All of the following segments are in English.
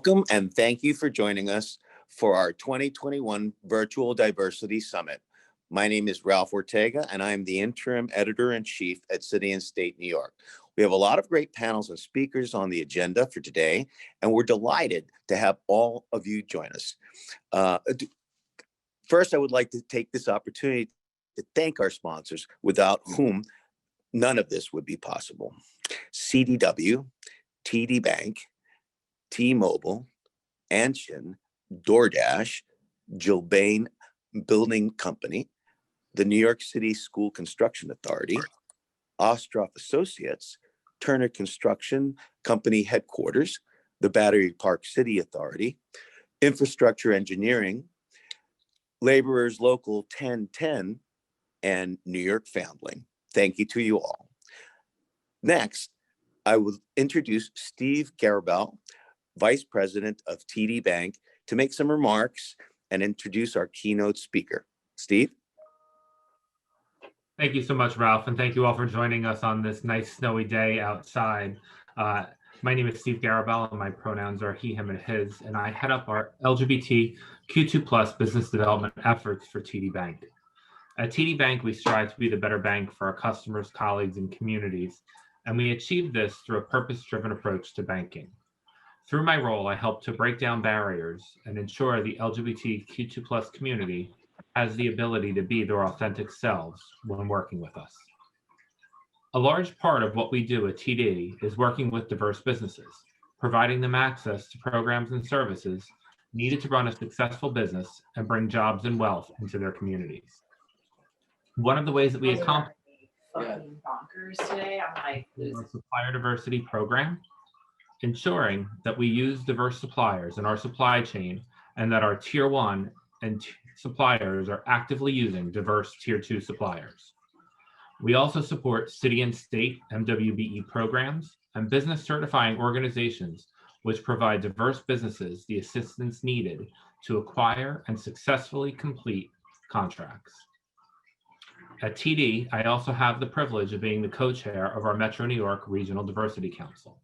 Welcome and thank you for joining us for our 2021 Virtual Diversity Summit. My name is Ralph Ortega and I am the Interim Editor-in-Chief at City and State New York. We have a lot of great panels and speakers on the agenda for today, and we're delighted to have all of you join us. First, I would like to take this opportunity to thank our sponsors, without whom none of this would be possible. CDW, TD Bank, T-Mobile, Anshin, DoorDash, Gilbane Building Company, the New York City School Construction Authority, Ostroff Associates, Turner Construction Company Headquarters, the Battery Park City Authority, Infrastructure Engineering, Laborers Local 1010, and New York Foundling. Thank you to you all. Next, I will introduce Steve Garibel, Vice President of TD Bank, to make some remarks and introduce our keynote speaker. Steve? Thank you so much, Ralph, and thank you all for joining us on this nice snowy day outside. My name is Steve Garibel, and my pronouns are he, him, and his, and I head up our LGBTQ2+ business development efforts for TD Bank. At TD Bank, we strive to be the better bank for our customers, colleagues, and communities, and we achieve this through a purpose-driven approach to banking. Through my role, I help to break down barriers and ensure the LGBTQ2+ community has the ability to be their authentic selves when working with us. A large part of what we do at TD is working with diverse businesses, providing them access to programs and services needed to run a successful business and bring jobs and wealth into their communities. One of the ways that we accomplish fucking bonkers today. I'm like, our supplier diversity program, ensuring that we use diverse suppliers in our supply chain and that our tier 1 and suppliers are actively using diverse tier 2 suppliers. We also support city and state MWBE programs and business certifying organizations which provide diverse businesses the assistance needed to acquire and successfully complete contracts. At TD, I also have the privilege of being the co-chair of our Metro New York Regional Diversity Council.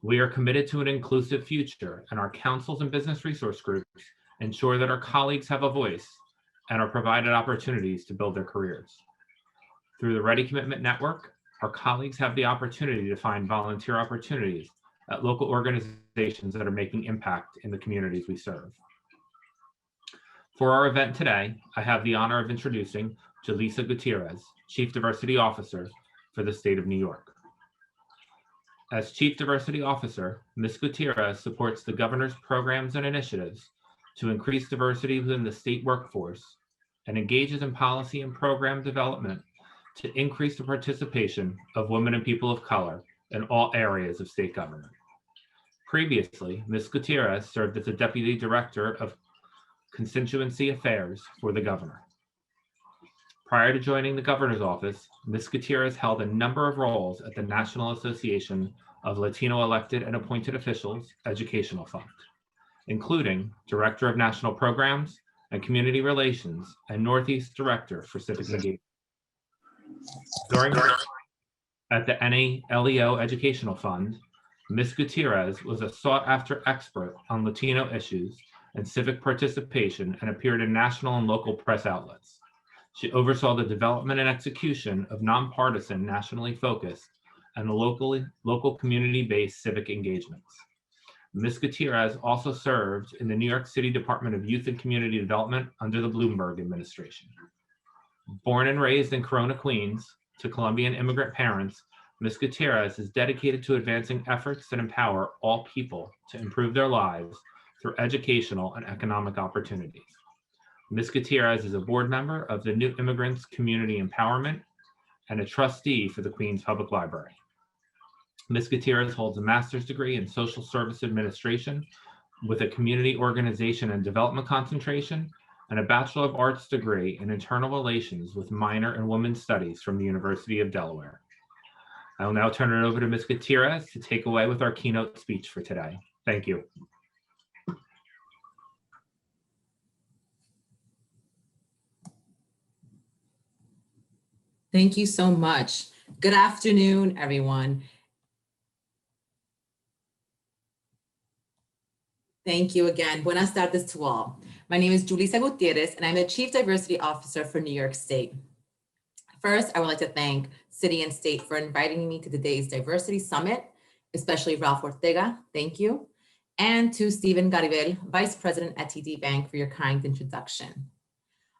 We are committed to an inclusive future, and our councils and business resource groups ensure that our colleagues have a voice and are provided opportunities to build their careers. Through the Ready Commitment Network, our colleagues have the opportunity to find volunteer opportunities at local organizations that are making impact in the communities we serve. For our event today, I have the honor of introducing Julissa Gutierrez, Chief Diversity Officer for the state of New York. As Chief Diversity Officer, Ms. Gutierrez supports the governor's programs and initiatives to increase diversity within the state workforce and engages in policy and program development to increase the participation of women and people of color in all areas of state government. Previously, Ms. Gutierrez served as the Deputy Director of Constituency Affairs for the governor. Prior to joining the governor's office, Ms. Gutierrez held a number of roles at the National Association of Latino Elected and Appointed Officials Educational Fund, including Director of National Programs and Community Relations and Northeast Director for Civic Engagement. During her time at the NALEO Educational Fund, Ms. Gutierrez was a sought-after expert on Latino issues and civic participation and appeared in national and local press outlets. She oversaw the development and execution of nonpartisan, nationally focused, and local community-based civic engagements. Ms. Gutierrez also served in the New York City Department of Youth and Community Development under the Bloomberg administration. Born and raised in Corona, Queens, to Colombian immigrant parents, Ms. Gutierrez is dedicated to advancing efforts that empower all people to improve their lives through educational and economic opportunities. Ms. Gutierrez is a board member of the New Immigrants Community Empowerment and a trustee for the Queens Public Library. Ms. Gutierrez holds a master's degree in social service administration with a community organization and development concentration and a Bachelor of Arts degree in internal relations with minor in women's studies from the University of Delaware. I will now turn it over to Ms. Gutierrez to take away with our keynote speech for today. Thank you. thank you so much. Good afternoon, everyone. Thank you again. Buenas tardes to all. My name is Julissa Gutierrez, and I'm the Chief Diversity Officer for New York State. First, I would like to thank City and State for inviting me to today's Diversity Summit, especially Ralph Ortega, thank you, and to Stephen Garibel, Vice President at TD Bank, for your kind introduction.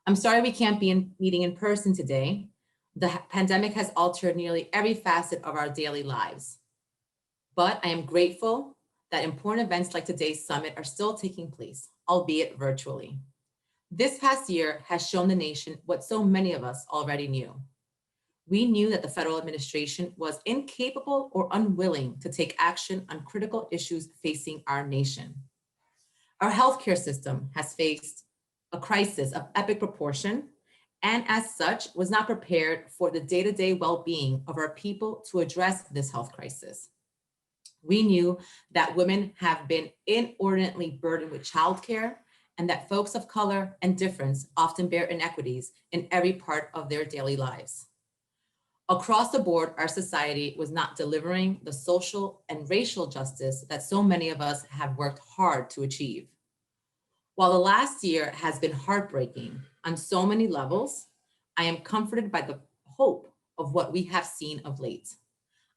I'm sorry we can't be meeting in person today. The pandemic has altered nearly every facet of our daily lives. But I am grateful that important events like today's summit are still taking place, albeit virtually. This past year has shown the nation what so many of us already knew. We knew that the federal administration was incapable or unwilling to take action on critical issues facing our nation. Our healthcare system has faced a crisis of epic proportion, and as such was not prepared for the day-to-day well-being of our people to address this health crisis. We knew that women have been inordinately burdened with childcare, and that folks of color and difference often bear inequities in every part of their daily lives. Across the board, our society was not delivering the social and racial justice that so many of us have worked hard to achieve. While the last year has been heartbreaking on so many levels, I am comforted by the hope of what we have seen of late.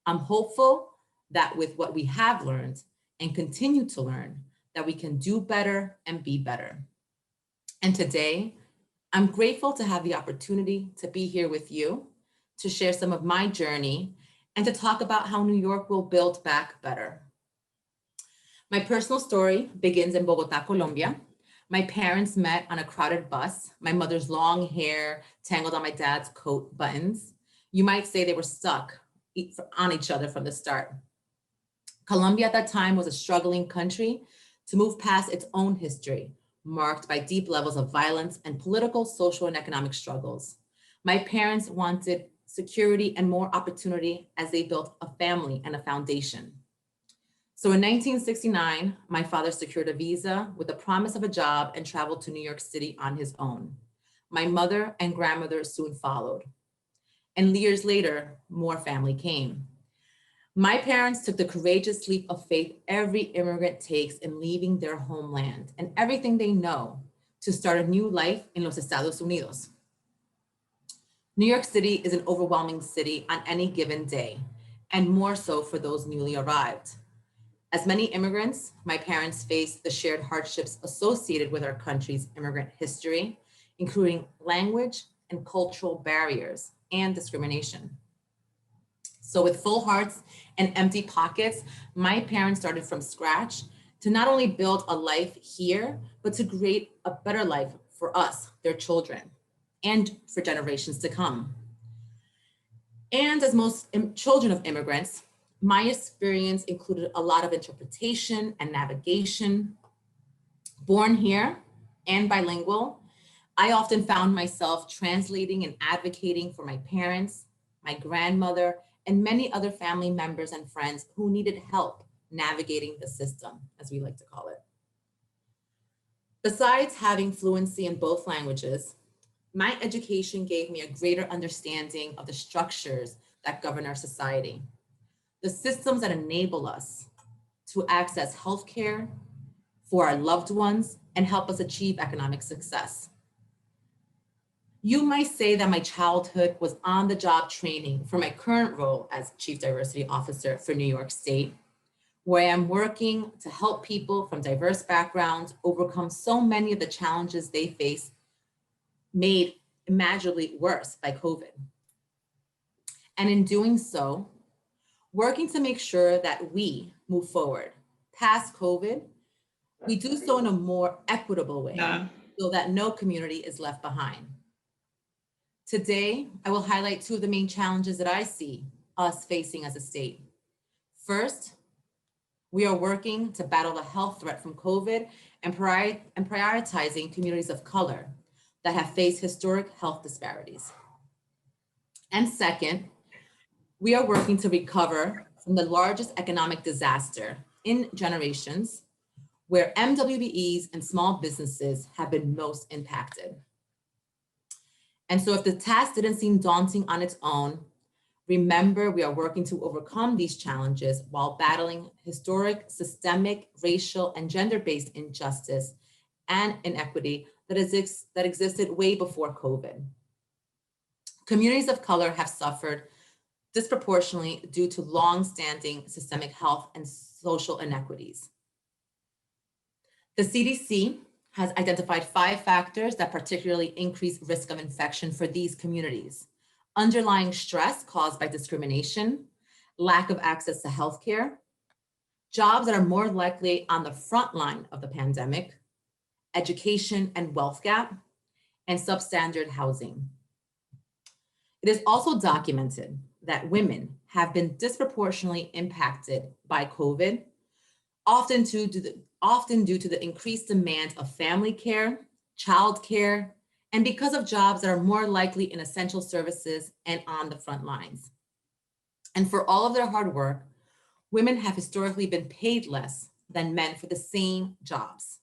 I'm hopeful that with what we have learned and continue to learn, that we can do better and be better. And today, I'm grateful to have the opportunity to be here with you, to share some of my journey, and to talk about how New York will build back better. My personal story begins in Bogota, Colombia. My parents met on a crowded bus, my mother's long hair tangled on my dad's coat buttons. You might say they were stuck on each other from the start. Colombia at that time was a struggling country to move past its own history, marked by deep levels of violence and political, social, and economic struggles. My parents wanted security and more opportunity as they built a family and a foundation. So in 1969, my father secured a visa with the promise of a job and traveled to New York City on his own. My mother and grandmother soon followed. And years later, more family came. My parents took the courageous leap of faith every immigrant takes in leaving their homeland and everything they know to start a new life in los Estados Unidos. New York City is an overwhelming city on any given day, and more so for those newly arrived. As many immigrants, my parents faced the shared hardships associated with our country's immigrant history, including language and cultural barriers and discrimination. So with full hearts and empty pockets, my parents started from scratch to not only build a life here, but to create a better life for us, their children, and for generations to come. And as most children of immigrants, my experience included a lot of interpretation and navigation. Born here and bilingual, I often found myself translating and advocating for my parents, my grandmother, and many other family members and friends who needed help navigating the system, as we like to call it. Besides having fluency in both languages, my education gave me a greater understanding of the structures that govern our society, the systems that enable us to access healthcare for our loved ones and help us achieve economic success. You might say that my childhood was on-the-job training for my current role as Chief Diversity Officer for New York State, where I'm working to help people from diverse backgrounds overcome so many of the challenges they face, made immeasurably worse by COVID. And in doing so, working to make sure that we move forward past COVID, we do so in a more equitable way so that no community is left behind. Today, I will highlight two of the main challenges that I see us facing as a state. First, we are working to battle the health threat from COVID and prioritizing communities of color that have faced historic health disparities. And second, we are working to recover from the largest economic disaster in generations, where MWBEs and small businesses have been most impacted. And so if the task didn't seem daunting on its own, Remember, we are working to overcome these challenges while battling historic, systemic, racial, and gender-based injustice and inequity that existed way before COVID. Communities of color have suffered disproportionately due to long-standing systemic health and social inequities. The CDC has identified 5 factors that particularly increase risk of infection for these communities: underlying stress caused by discrimination, lack of access to healthcare, jobs that are more likely on the front line of the pandemic, education and wealth gap, and substandard housing. It is also documented that women have been disproportionately impacted by COVID, often due to the increased demand of family care, child care, and because of jobs that are more likely in essential services and on the front lines. And for all of their hard work, women have historically been paid less than men for the same jobs.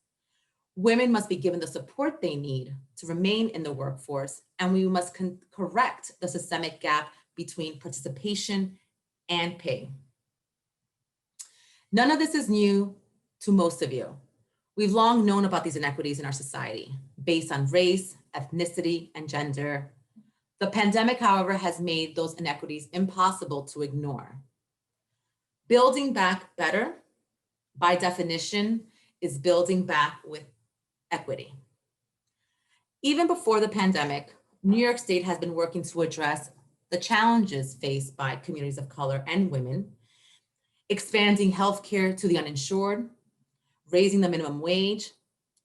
Women must be given the support they need to remain in the workforce, and we must correct the systemic gap between participation and pay. None of this is new to most of you. We've long known about these inequities in our society based on race, ethnicity, and gender. The pandemic, however, has made those inequities impossible to ignore. Building back better, by definition, is building back with equity. Even before the pandemic, New York State has been working to address the challenges faced by communities of color and women, expanding healthcare to the uninsured, raising the minimum wage,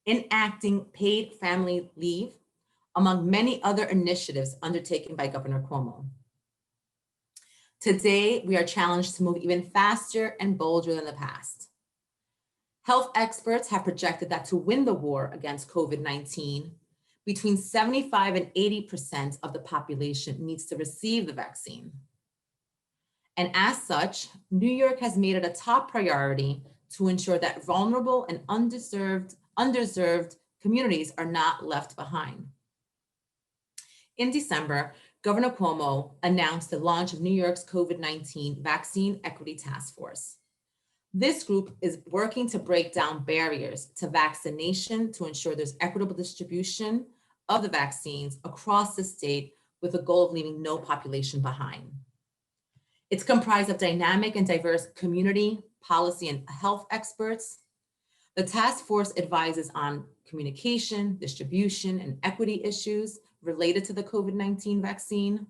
enacting paid family leave, among many other initiatives undertaken by Governor Cuomo. Today, we are challenged to move even faster and bolder than the past. Health experts have projected that to win the war against COVID-19, between 75 and 80% of the population needs to receive the vaccine. And as such, New York has made it a top priority to ensure that vulnerable and underserved communities are not left behind. In December, Governor Cuomo announced the launch of New York's COVID-19 Vaccine Equity Task Force. This group is working to break down barriers to vaccination to ensure there's equitable distribution of the vaccines across the state with the goal of leaving no population behind. It's comprised of dynamic and diverse community, policy, and health experts. The task force advises on communication, distribution, and equity issues related to the COVID-19 vaccine.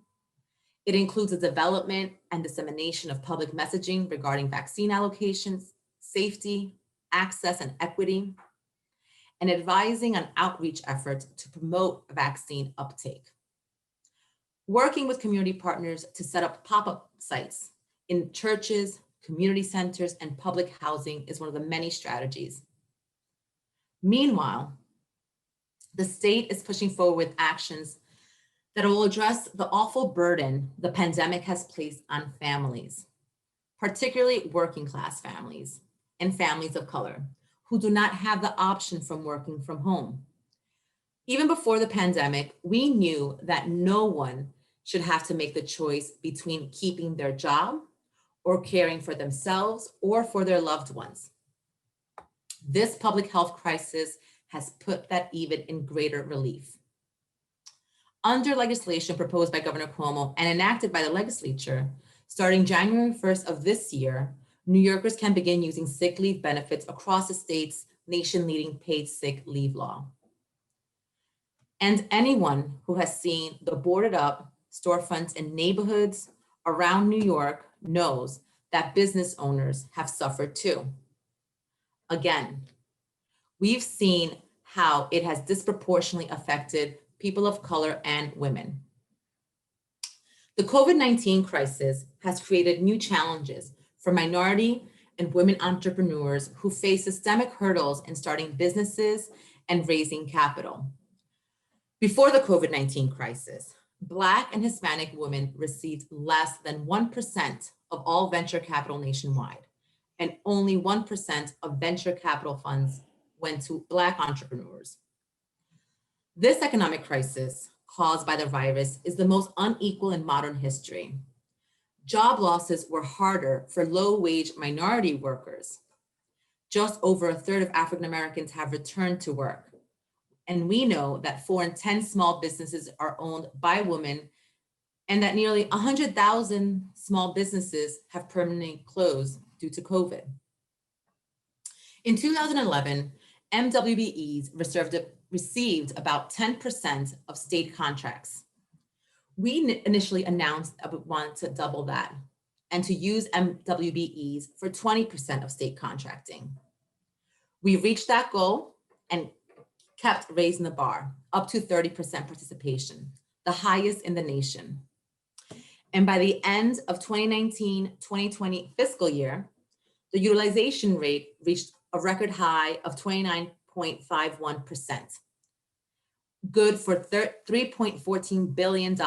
It includes the development and dissemination of public messaging regarding vaccine allocations, safety, access, and equity, and advising on outreach efforts to promote vaccine uptake. Working with community partners to set up pop-up sites in churches, community centers, and public housing is one of the many strategies. Meanwhile, the state is pushing forward with actions that will address the awful burden the pandemic has placed on families, particularly working class families and families of color who do not have the option from working from home. Even before the pandemic, we knew that no one should have to make the choice between keeping their job or caring for themselves or for their loved ones. This public health crisis has put that even in greater relief. Under legislation proposed by Governor Cuomo and enacted by the legislature, starting January 1st of this year, New Yorkers can begin using sick leave benefits across the state's nation-leading paid sick leave law. And anyone who has seen the boarded up storefronts in neighborhoods around New York knows that business owners have suffered too. Again, we've seen how it has disproportionately affected people of color and women. The COVID-19 crisis has created new challenges for minority and women entrepreneurs who face systemic hurdles in starting businesses and raising capital. Before the COVID-19 crisis, Black and Hispanic women received less than 1% of all venture capital nationwide, and only 1% of venture capital funds went to Black entrepreneurs. This economic crisis caused by the virus is the most unequal in modern history. Job losses were harder for low-wage minority workers. Just over a third of African Americans have returned to work. And we know that 4 in 10 small businesses are owned by women, and that nearly 100,000 small businesses have permanently closed due to COVID. In 2011, MWBEs received about 10% of state contracts. We initially announced that we wanted to double that and to use MWBEs for 20% of state contracting. We reached that goal and kept raising the bar up to 30% participation, the highest in the nation. And by the end of 2019-2020 fiscal year, the utilization rate reached a record high of 29.51%. Good for $3.14 billion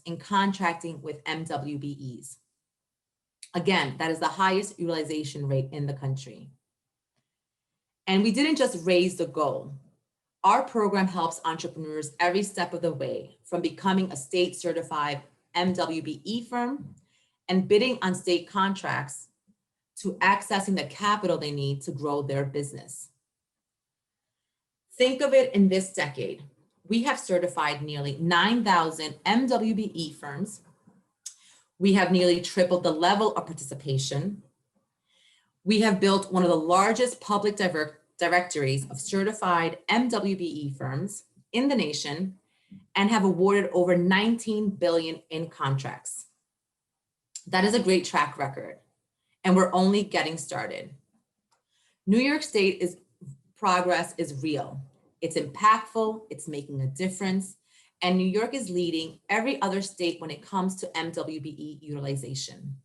in contracting with MWBEs. Again, that is the highest utilization rate in the country. And we didn't just raise the goal. Our program helps entrepreneurs every step of the way, from becoming a state certified MWBE firm and bidding on state contracts to accessing the capital they need to grow their business. Think of it in this decade. We have certified nearly 9,000 MWBE firms. We have nearly tripled the level of participation. We have built one of the largest public directories of certified MWBE firms in the nation and have awarded over $19 billion in contracts. That is a great track record, and we're only getting started. New York State's progress is real. It's impactful, it's making a difference, and New York is leading every other state when it comes to MWBE utilization.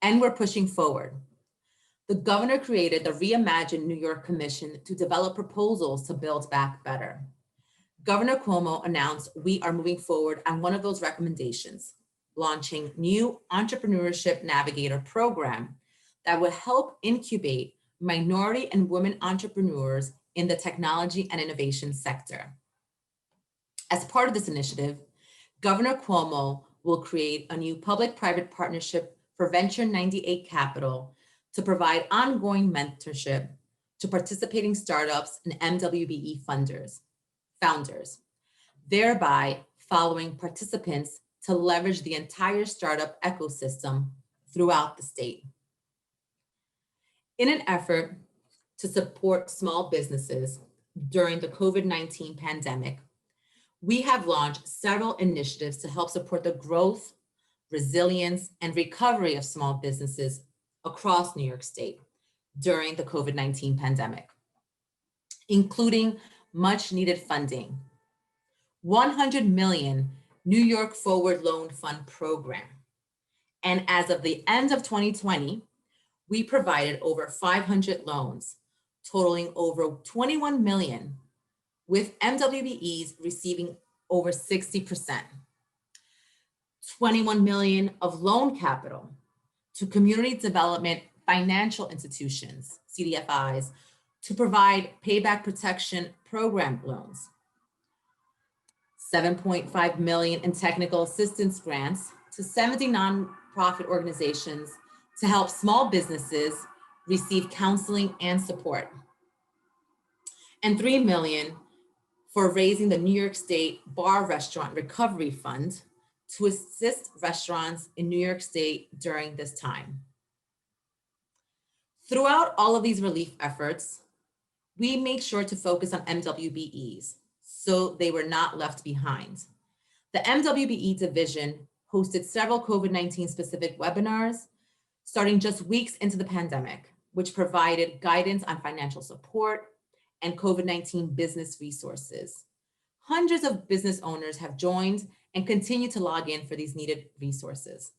And we're pushing forward. The governor created the Reimagine New York Commission to develop proposals to build back better. Governor Cuomo announced we are moving forward on one of those recommendations, launching new Entrepreneurship Navigator program that will help incubate minority and women entrepreneurs in the technology and innovation sector. As part of this initiative, Governor Cuomo will create a new public-private partnership for Venture 98 Capital to provide ongoing mentorship to participating startups and MWBE founders, thereby following participants to leverage the entire startup ecosystem throughout the state. In an effort to support small businesses during the COVID-19 pandemic, we have launched several initiatives to help support the growth, resilience, and recovery of small businesses across New York State during the COVID-19 pandemic, including much needed funding, $100 million New York Forward Loan Fund program. And as of the end of 2020, we provided over 500 loans, totaling over 21 million, with MWBEs receiving over 60%. 21 million of loan capital to community development financial institutions, CDFIs, to provide payback protection program loans. 7.5 million in technical assistance grants to 70 nonprofit organizations to help small businesses receive counseling and support. And 3 million for raising the New York State Bar Restaurant Recovery Fund to assist restaurants in New York State during this time. Throughout all of these relief efforts, we made sure to focus on MWBEs, so they were not left behind. The MWBE division hosted several COVID-19 specific webinars, starting just weeks into the pandemic, which provided guidance on financial support and COVID-19 business resources. Hundreds of business owners have joined and continue to log in for these needed resources.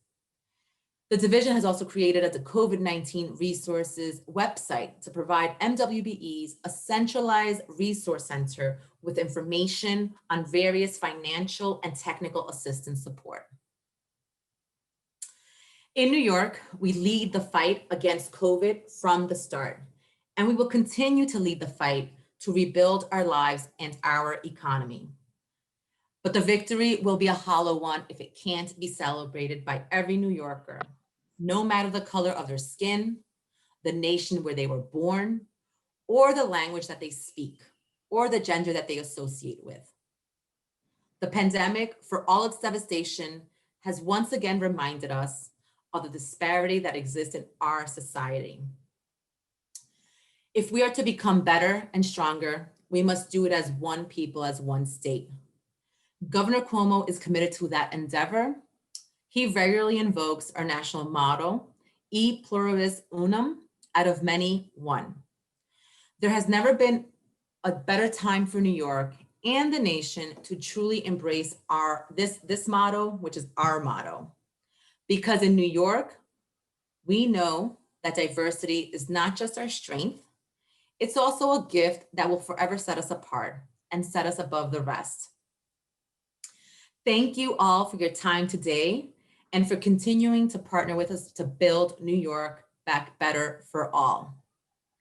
The division has also created a COVID-19 resources website to provide MWBEs a centralized resource center with information on various financial and technical assistance support. In New York, we lead the fight against COVID from the start, and we will continue to lead the fight to rebuild our lives and our economy. But the victory will be a hollow one if it can't be celebrated by every New Yorker, no matter the color of their skin, the nation where they were born, or the language that they speak, or the gender that they associate with. The pandemic, for all its devastation, has once again reminded us of the disparity that exists in our society. If we are to become better and stronger, we must do it as one people, as one state. Governor Cuomo is committed to that endeavor. He regularly invokes our national motto, E pluribus unum, out of many, one. There has never been a better time for New York and the nation to truly embrace this motto, which is our motto. Because in New York, we know that diversity is not just our strength, it's also a gift that will forever set us apart and set us above the rest. Thank you all for your time today and for continuing to partner with us to build New York back better for all.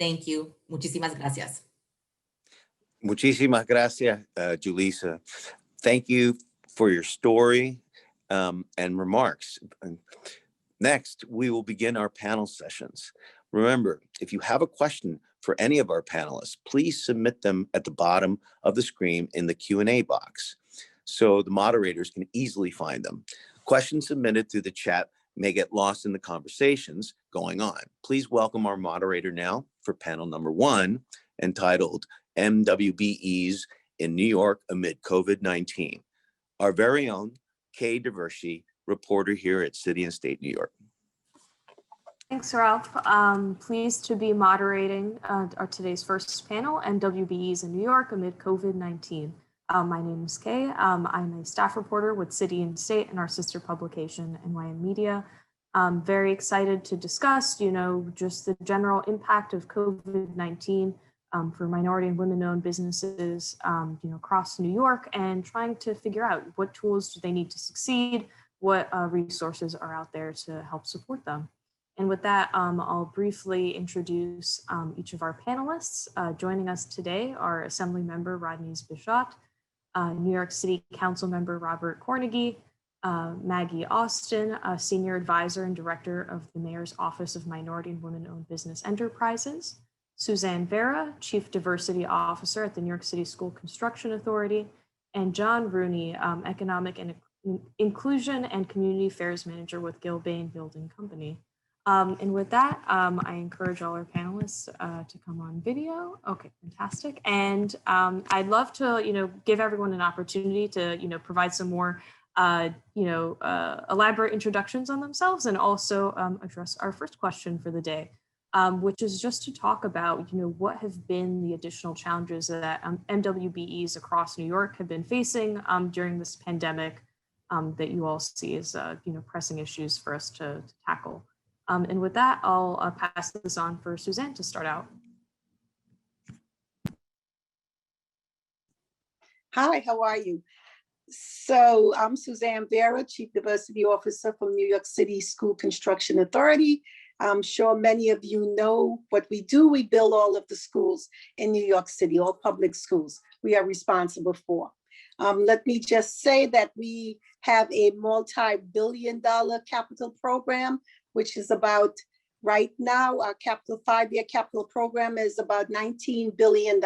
Thank you. Muchísimas gracias. Muchísimas gracias, Julissa. Thank you for your story and remarks. Next, we will begin our panel sessions. Remember, if you have a question for any of our panelists, please submit them at the bottom of the screen in the Q&A box so the moderators can easily find them. Questions submitted through the chat may get lost in the conversations going on. Please welcome our moderator now for panel number 1, entitled MWBEs in New York amid COVID-19. Our very own Kay Diversey, reporter here at City and State New York. Thanks, Ralph. Pleased to be moderating our today's first panel, MWBEs in New York amid COVID-19. My name is Kay. I'm a staff reporter with City and State and our sister publication, NYM Media. I'm very excited to discuss, just the general impact of COVID-19 for minority and women-owned businesses, across New York, and trying to figure out what tools do they need to succeed, what resources are out there to help support them. And with that, I'll briefly introduce each of our panelists. Joining us today are Assembly Member Rodneyse Bichotte, New York City Council Member Robert Cornegy, Maggie Austin, a Senior Advisor and Director of the Mayor's Office of Minority and Women-Owned Business Enterprises, Suzanne Vera, Chief Diversity Officer at the New York City School Construction Authority, and John Rooney, Economic and Inclusion and Community Affairs Manager with Gilbane Building Company. And with that, I encourage all our panelists to come on video. Okay, fantastic. And I'd love to, give everyone an opportunity to, provide some more, elaborate introductions on themselves, and also address our first question for the day, which is just to talk about, what have been the additional challenges that MWBEs across New York have been facing during this pandemic that you all see as, pressing issues for us to tackle. And with that, I'll pass this on for Suzanne to start out. Hi, how are you? So I'm Suzanne Vera, Chief Diversity Officer from New York City School Construction Authority. I'm sure many of you know what we do. We build all of the schools in New York City, all public schools we are responsible for. Let me just say that we have a multi-billion-dollar capital program, which is about, right now, our capital 5-year capital program is about $19 billion.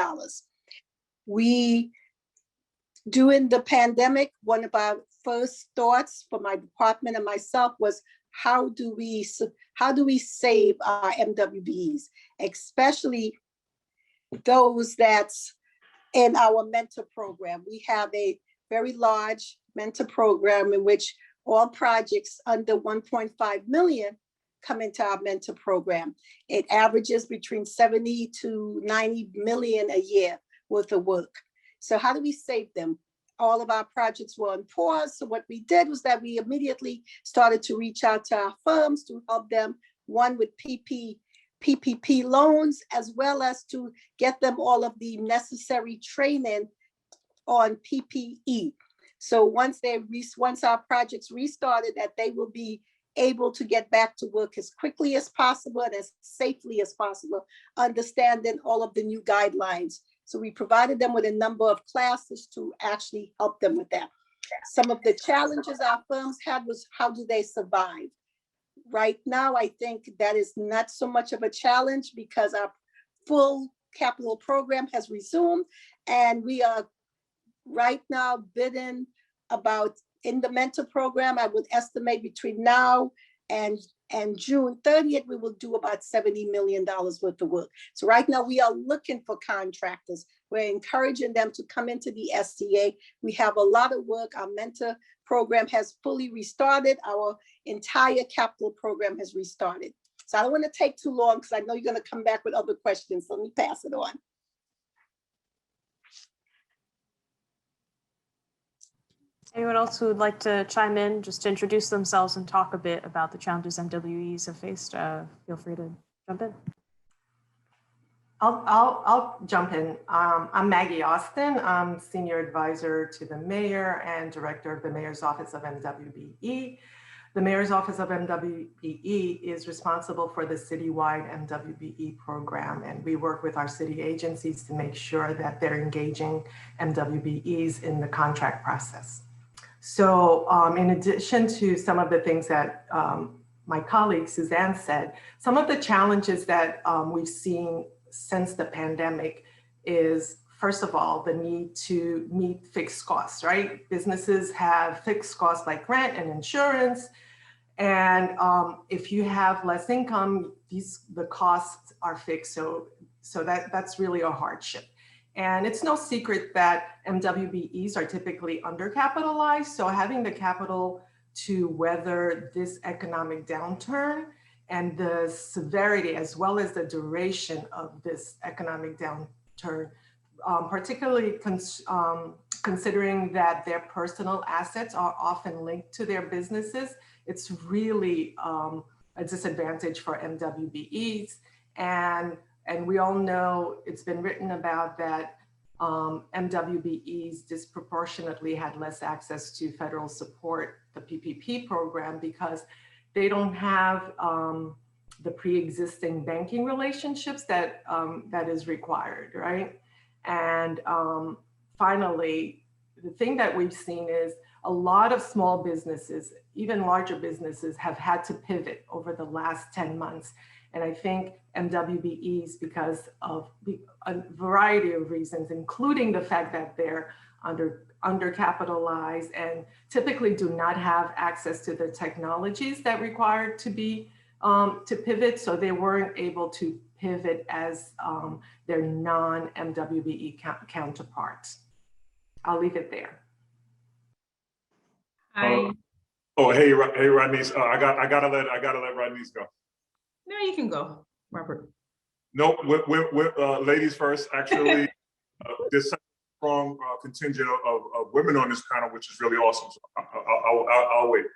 During the pandemic, one of our first thoughts for my department and myself was, how do we save our MWBEs, especially those that's in our mentor program. We have a very large mentor program in which all projects under 1.5 million come into our mentor program. It averages between 70 to 90 million a year worth of work. So how do we save them? All of our projects were on pause. So what we did was that we immediately started to reach out to our firms to help them, one with PPP loans, as well as to get them all of the necessary training on PPE. So once our projects restarted, that they will be able to get back to work as quickly as possible and as safely as possible, understanding all of the new guidelines. So we provided them with a number of classes to actually help them with that. Some of the challenges our firms had was how do they survive? Right now, I think that is not so much of a challenge because our full capital program has resumed, and we are right now bidding about in the mentor program. I would estimate between now and June 30th, we will do about $70 million worth of work. So right now we are looking for contractors. We're encouraging them to come into the SCA. We have a lot of work. Our mentor program has fully restarted. Our entire capital program has restarted. So I don't want to take too long because I know you're going to come back with other questions. So let me pass it on. Anyone else who would like to chime in, just to introduce themselves and talk a bit about the challenges MWBEs have faced? Feel free to jump in. I'll jump in. I'm Maggie Austin. I'm Senior Advisor to the Mayor and Director of the Mayor's Office of MWBE. The Mayor's Office of MWBE is responsible for the citywide MWBE program, and we work with our city agencies to make sure that they're engaging MWBEs in the contract process. So in addition to some of the things that my colleague Suzanne said, some of the challenges that we've seen since the pandemic is, first of all, the need to meet fixed costs, right? Businesses have fixed costs like rent and insurance. And if you have less income, the costs are fixed. So that's really a hardship. And it's no secret that MWBEs are typically undercapitalized. So having the capital to weather this economic downturn and the severity as well as the duration of this economic downturn, particularly considering that their personal assets are often linked to their businesses, it's really a disadvantage for MWBEs. And we all know it's been written about that MWBEs disproportionately had less access to federal support, the PPP program, because they don't have the pre-existing banking relationships that that is required, right? And finally, the thing that we've seen is a lot of small businesses, even larger businesses, have had to pivot over the last 10 months. And I think MWBEs, because of a variety of reasons, including the fact that they're undercapitalized and typically do not have access to the technologies that required to be to pivot, so they weren't able to pivot as their non-MWBE counterparts. I'll leave it there. Hey, Rodneyse. I gotta let Rodneyse go. No, you can go, Robert. No, we're ladies first. Actually, there's such a strong contingent of women on this panel, which is really awesome. So I'll wait.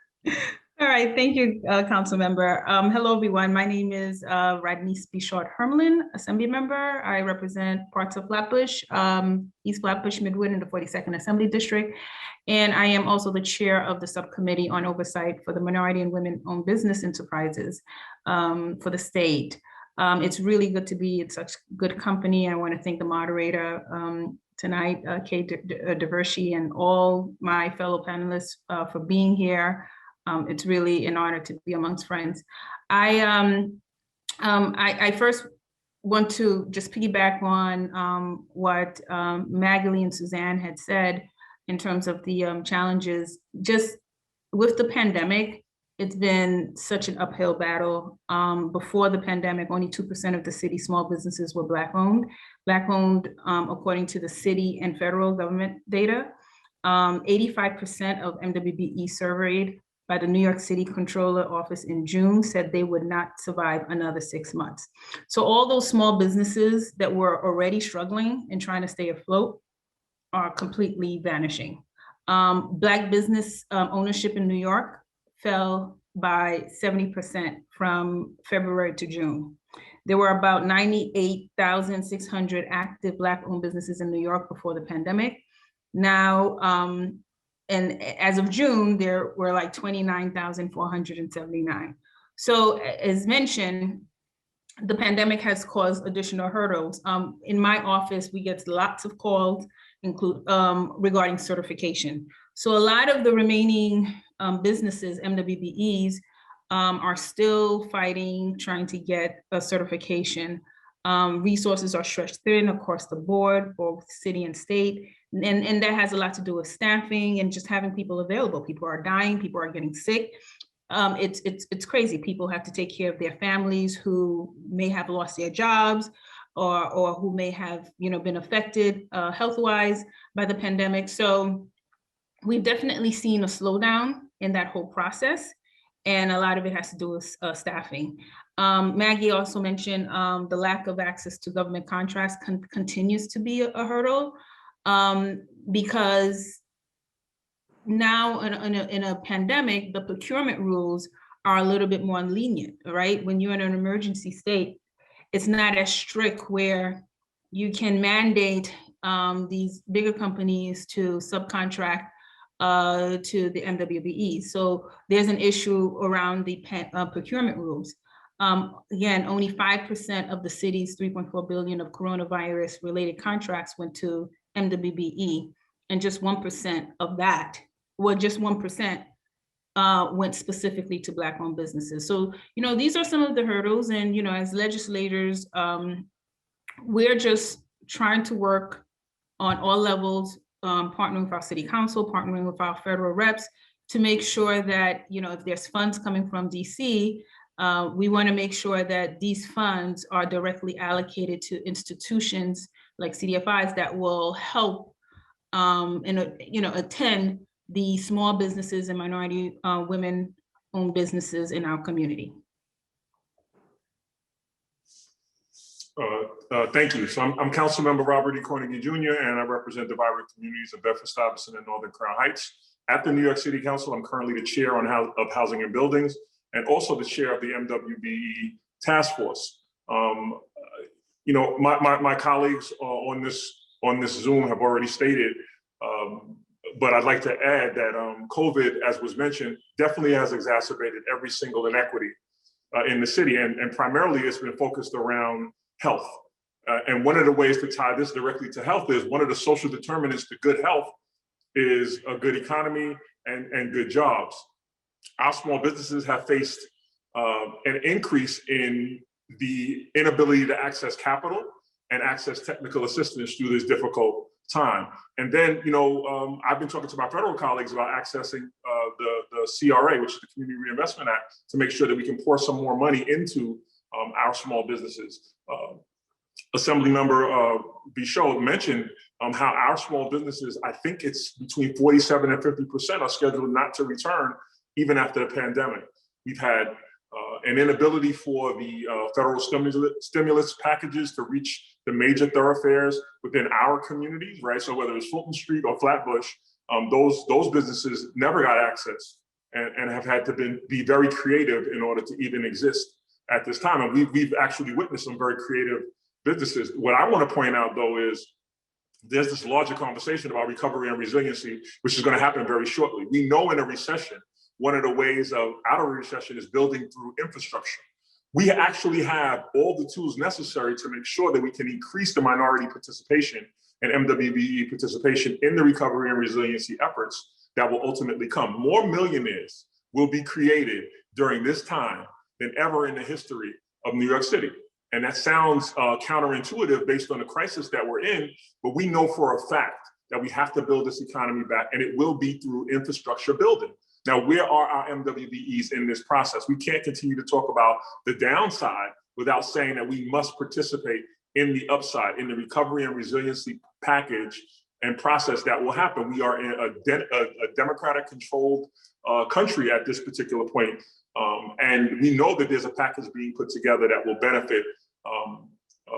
All right, thank you, Council Member. Hello, everyone. My name is Rodneyse Bichotte Hermelin, Assembly Member. I represent parts of Flatbush, East Flatbush, Midwood, in the 42nd Assembly District. And I am also the chair of the Subcommittee on Oversight for the Minority and Women-Owned Business Enterprises for the state. It's really good to be in such good company. I want to thank the moderator tonight, Kay Diversey, and all my fellow panelists for being here. It's really an honor to be amongst friends. I first want to just piggyback on what Maggie and Suzanne had said in terms of the challenges. Just with the pandemic, it's been such an uphill battle. Before the pandemic, only 2% of the city's small businesses were Black-owned. Black-owned, according to the city and federal government data. 85% of MWBE surveyed by the New York City Controller Office in June said they would not survive another 6 months. So all those small businesses that were already struggling and trying to stay afloat are completely vanishing. Black business ownership in New York fell by 70% from February to June. There were about 98,600 active Black-owned businesses in New York before the pandemic. Now, and as of June, there were like 29,479. So as mentioned, the pandemic has caused additional hurdles. In my office, we get lots of calls regarding certification. So a lot of the remaining businesses, MWBEs, are still fighting, trying to get a certification. Resources are stretched thin across the board, both city and state. And that has a lot to do with staffing and just having people available. People are dying, people are getting sick. It's crazy. People have to take care of their families who may have lost their jobs or who may have, been affected health-wise by the pandemic. So we've definitely seen a slowdown in that whole process. And a lot of it has to do with staffing. Maggie also mentioned the lack of access to government contracts continues to be a hurdle because now in a pandemic, the procurement rules are a little bit more lenient, right? When you're in an emergency state, it's not as strict where you can mandate these bigger companies to subcontract to the MWBE. So there's an issue around the procurement rules. Again, only 5% of the city's $3.4 billion of coronavirus related contracts went to MWBE, and just 1% of that, well, just 1% went specifically to Black-owned businesses. So, these are some of the hurdles, and, as legislators, we're just trying to work on all levels, partnering with our city council, partnering with our federal reps to make sure that, if there's funds coming from DC, we want to make sure that these funds are directly allocated to institutions like CDFIs that will help attend the small businesses and minority women-owned businesses in our community. Thank you. So I'm Councilmember Robert E. Carnegie Jr., and I represent the vibrant communities of Bedford-Stuyvesant and Northern Crown Heights. At the New York City Council, I'm currently the chair of Housing and Buildings, and also the chair of the MWBE task force. My colleagues on this Zoom have already stated, but I'd like to add that COVID, as was mentioned, definitely has exacerbated every single inequity in the city, and primarily it's been focused around health. And one of the ways to tie this directly to health is one of the social determinants to good health is a good economy and good jobs. Our small businesses have faced an increase in the inability to access capital and access technical assistance through this difficult time. And then, I've been talking to my federal colleagues about accessing the CRA, which is the Community Reinvestment Act, to make sure that we can pour some more money into our small businesses. Assemblymember Bichotte mentioned how our small businesses, I think it's between 47 and 50% are scheduled not to return even after the pandemic. We've had an inability for the federal stimulus packages to reach the major thoroughfares within our communities, right? So whether it's Fulton Street or Flatbush, those businesses never got access and have had to be very creative in order to even exist at this time. And we've actually witnessed some very creative businesses. What I want to point out, though, is there's this larger conversation about recovery and resiliency, which is going to happen very shortly. We know in a recession, one of the ways out of a recession is building through infrastructure. We actually have all the tools necessary to make sure that we can increase the minority participation and MWBE participation in the recovery and resiliency efforts that will ultimately come. More millionaires will be created during this time than ever in the history of New York City. And that sounds counterintuitive based on the crisis that we're in, but we know for a fact that we have to build this economy back, and it will be through infrastructure building. Now, where are our MWBEs in this process? We can't continue to talk about the downside without saying that we must participate in the upside, in the recovery and resiliency package and process that will happen. We are in a democratic-controlled country at this particular point. And we know that there's a package being put together that will benefit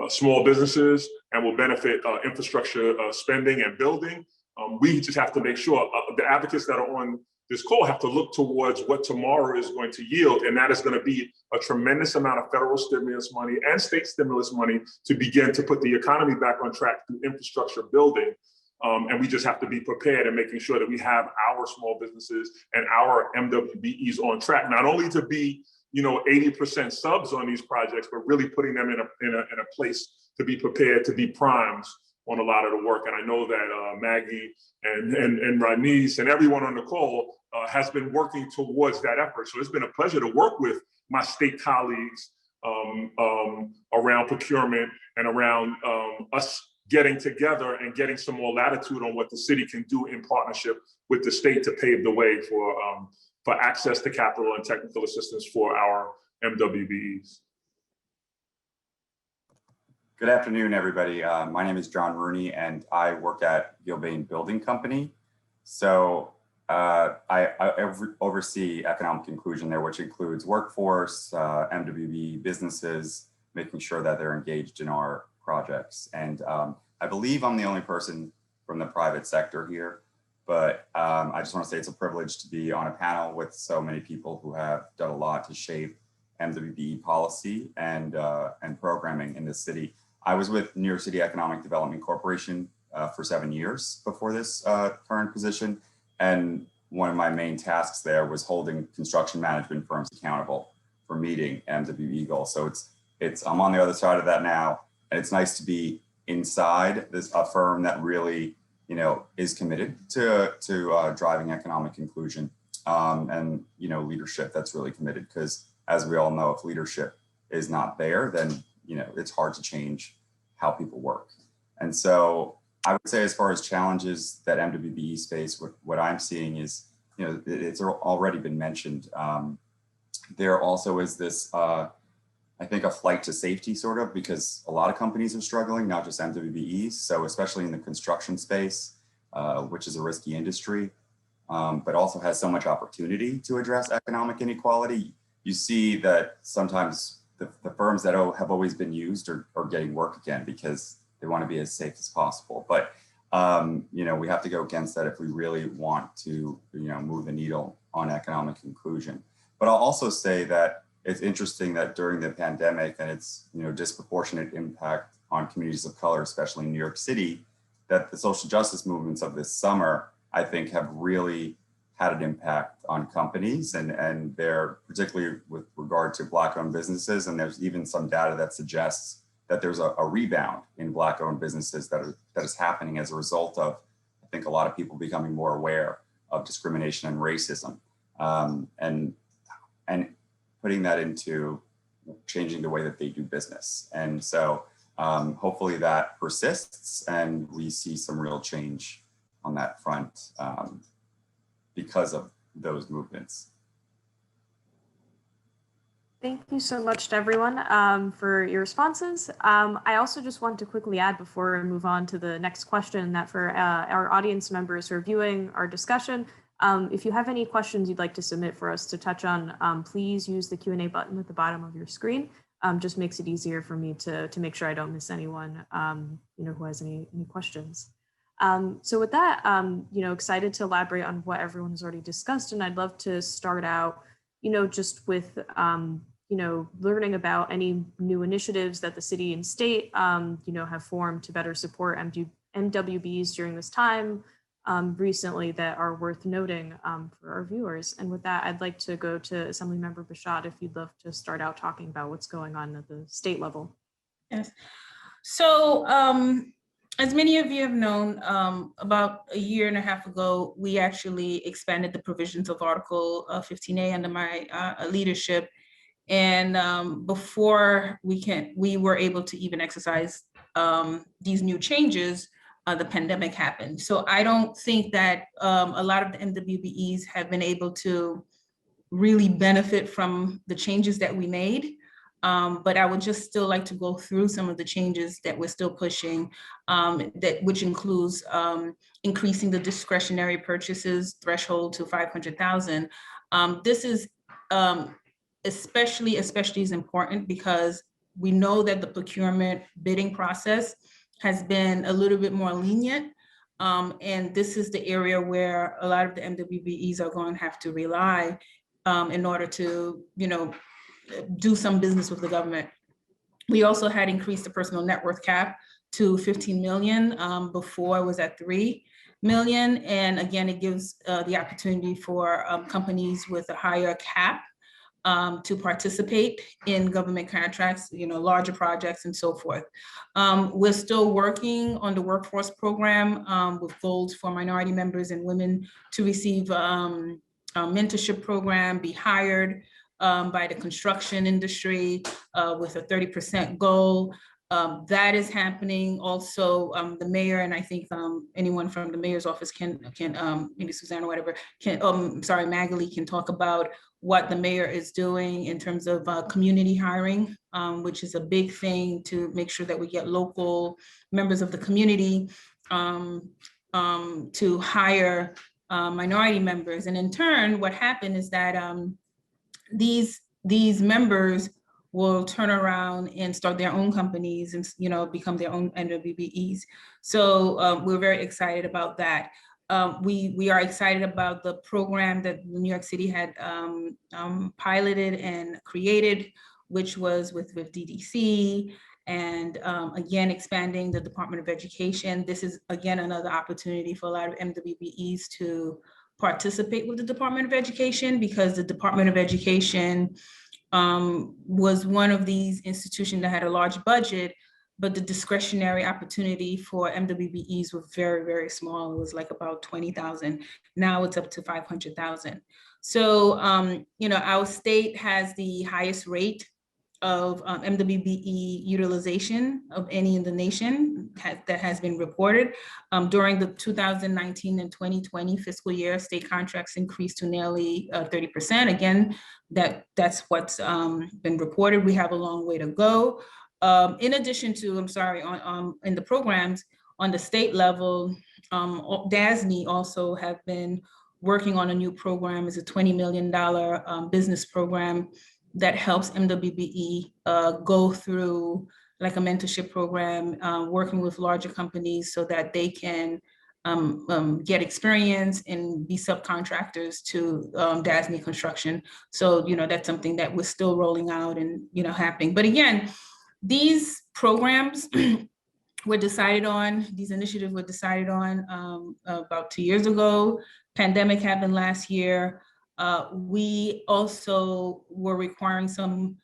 small businesses and will benefit infrastructure spending and building. We just have to make sure the advocates that are on this call have to look towards what tomorrow is going to yield. And that is going to be a tremendous amount of federal stimulus money and state stimulus money to begin to put the economy back on track through infrastructure building. And we just have to be prepared and making sure that we have our small businesses and our MWBEs on track, not only to be 80% subs on these projects, but really putting them in a place to be prepared to be primes on a lot of the work. And I know that Maggie and Rodneyse and everyone on the call has been working towards that effort. So it's been a pleasure to work with my state colleagues around procurement and around us getting together and getting some more latitude on what the city can do in partnership with the state to pave the way for access to capital and technical assistance for our MWBEs. Good afternoon, everybody. My name is John Rooney, and I work at Gilbane Building Company. So I oversee economic inclusion there, which includes workforce, MWBE businesses, making sure that they're engaged in our projects. And I believe I'm the only person from the private sector here, but I just want to say it's a privilege to be on a panel with so many people who have done a lot to shape MWBE policy and programming in this city. I was with New York City Economic Development Corporation for 7 years before this current position. And one of my main tasks there was holding construction management firms accountable for meeting MWBE goals. So I'm on the other side of that now. And it's nice to be inside a firm that really, is committed to driving economic inclusion and, leadership that's really committed. Because as we all know, if leadership is not there, then it's hard to change how people work. And so I would say, as far as challenges that MWBE face, what I'm seeing is, it's already been mentioned. There also is this, I think, a flight to safety, sort of, because a lot of companies are struggling, not just MWBEs. So especially in the construction space, which is a risky industry, but also has so much opportunity to address economic inequality. You see that sometimes the firms that have always been used are getting work again because they want to be as safe as possible. But, we have to go against that if we really want to, move the needle on economic inclusion. But I'll also say that it's interesting that during the pandemic and its, disproportionate impact on communities of color, especially in New York City, that the social justice movements of this summer, I think, have really had an impact on companies and they're particularly with regard to Black-owned businesses. And there's even some data that suggests that there's a rebound in Black-owned businesses that is happening as a result of, I think, a lot of people becoming more aware of discrimination and racism, and putting that into changing the way that they do business. And so hopefully that persists and we see some real change on that front because of those movements. Thank you so much to everyone for your responses. I also just want to quickly add before we move on to the next question that for our audience members who are viewing our discussion, if you have any questions you'd like to submit for us to touch on, please use the Q&A button at the bottom of your screen. Just makes it easier for me to make sure I don't miss anyone who has any questions. So with that, excited to elaborate on what everyone has already discussed. And I'd love to start out, just with, learning about any new initiatives that the city and state, have formed to better support MWBEs during this time recently that are worth noting for our viewers. And with that, I'd like to go to Assemblymember Bichotte if you'd love to start out talking about what's going on at the state level. Yes. So, as many of you have known, about a year and a half ago, we actually expanded the provisions of Article 15A under my leadership. And before we were able to even exercise these new changes, the pandemic happened. So I don't think that a lot of the MWBEs have been able to really benefit from the changes that we made. But I would just still like to go through some of the changes that we're still pushing, which includes increasing the discretionary purchases threshold to 500,000. This is especially is important because we know that the procurement bidding process has been a little bit more lenient. And this is the area where a lot of the MWBEs are going to have to rely in order to, do some business with the government. We also had increased the personal net worth cap to 15 million. Before it was at 3 million. And again, it gives the opportunity for companies with a higher cap to participate in government contracts, larger projects and so forth. We're still working on the workforce program with goals for minority members and women to receive a mentorship program, be hired by the construction industry with a 30% goal. That is happening. Also, the mayor, and I think anyone from the mayor's office can maybe Suzanne or whatever, Maggie can talk about what the mayor is doing in terms of community hiring, which is a big thing to make sure that we get local members of the community to hire minority members. And in turn, what happened is that these members will turn around and start their own companies and become their own NWBEs. So we're very excited about that. We are excited about the program that New York City had piloted and created, which was with DDC, and again, expanding the Department of Education. This is again another opportunity for a lot of MWBEs to participate with the Department of Education, because the Department of Education was one of these institutions that had a large budget, but the discretionary opportunity for MWBEs was very, very small. It was like about 20,000. Now it's up to 500,000. So, our state has the highest rate of MWBE utilization of any in the nation that has been reported. During the 2019 and 2020 fiscal year, state contracts increased to nearly 30%. Again, that's what's been reported. We have a long way to go. In addition to, in the programs on the state level, DASNY also have been working on a new program. It's a $20 million business program that helps MWBE go through like a mentorship program, working with larger companies so that they can get experience and be subcontractors to DASNY construction. So, that's something that we're still rolling out and, happening. But again, these programs were decided on, these initiatives were decided on about 2 years ago. Pandemic happened last year. We also were requiring some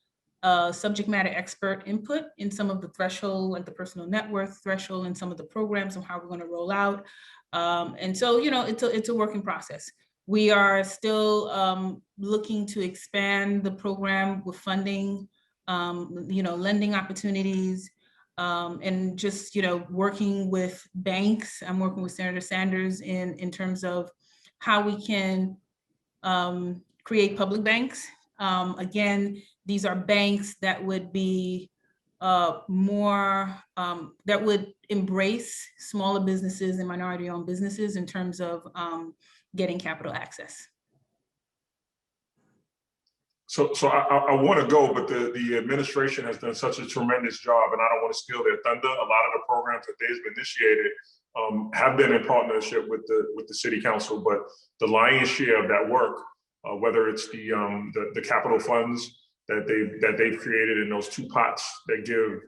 subject matter expert input in some of the threshold, like the personal net worth threshold and some of the programs and how we're going to roll out. And so, it's a working process. We are still looking to expand the program with funding, lending opportunities, and just, working with banks. I'm working with Senator Sanders in terms of how we can create public banks. Again, these are banks that would be more, that would embrace smaller businesses and minority-owned businesses in terms of getting capital access. So I want to go, but the administration has done such a tremendous job, and I don't want to steal their thunder. A lot of the programs that they've initiated have been in partnership with the city council, but the lion's share of that work, whether it's the capital funds that they've created in those two pots that give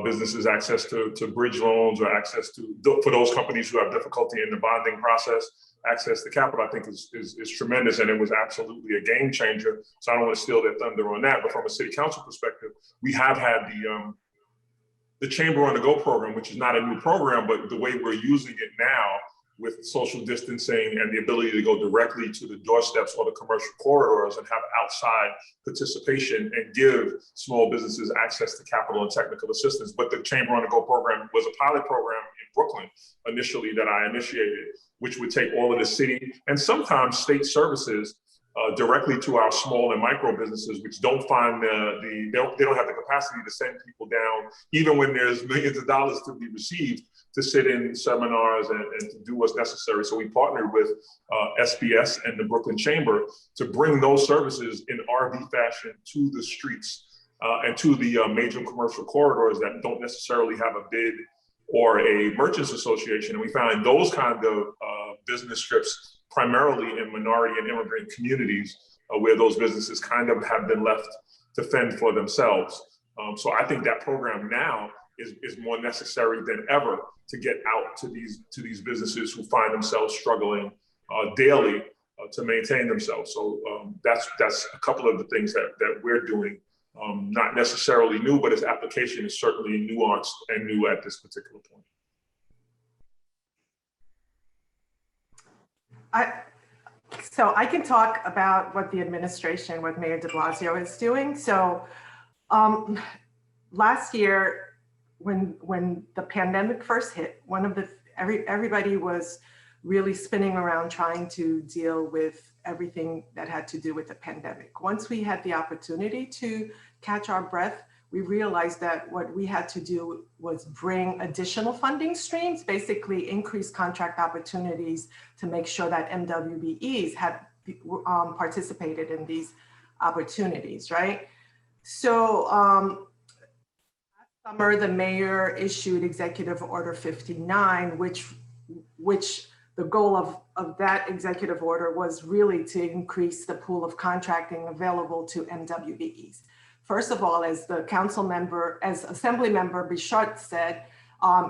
businesses access to bridge loans or access to, for those companies who have difficulty in the bonding process, access to capital, I think is tremendous, and it was absolutely a game changer. So I don't want to steal their thunder on that, but from a city council perspective, we have had the Chamber on the Go program, which is not a new program, but the way we're using it now with social distancing and the ability to go directly to the doorsteps or the commercial corridors and have outside participation and give small businesses access to capital and technical assistance. But the Chamber on the Go program was a pilot program in Brooklyn initially that I initiated, which would take all of the city and sometimes state services directly to our small and micro businesses, which don't find they don't have the capacity to send people down, even when there's millions of dollars to be received, to sit in seminars and to do what's necessary. So we partnered with SBS and the Brooklyn Chamber to bring those services in RV fashion to the streets and to the major commercial corridors that don't necessarily have a bid or a merchants association. And we found those kind of business trips primarily in minority and immigrant communities where those businesses kind of have been left to fend for themselves. So I think that program now is more necessary than ever to get out to these businesses who find themselves struggling daily to maintain themselves. So that's a couple of the things that we're doing. Not necessarily new, but its application is certainly nuanced and new at this particular point. So I can talk about what the administration, what Mayor de Blasio is doing. So last year, when the pandemic first hit, everybody was really spinning around trying to deal with everything that had to do with the pandemic. Once we had the opportunity to catch our breath, we realized that what we had to do was bring additional funding streams, basically increase contract opportunities to make sure that MWBEs had participated in these opportunities, right? So last summer, the mayor issued Executive Order 59, which the goal of that executive order was really to increase the pool of contracting available to MWBEs. First of all, as the council member, as Assembly Member Bichotte said,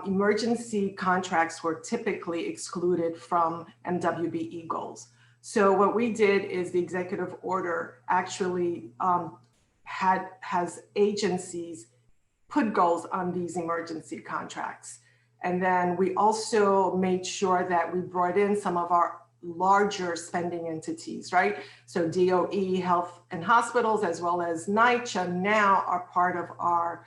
emergency contracts were typically excluded from MWBE goals. So what we did is the executive order actually has agencies put goals on these emergency contracts. And then we also made sure that we brought in some of our larger spending entities, right? So DOE, Health and Hospitals, as well as NYCHA now are part of our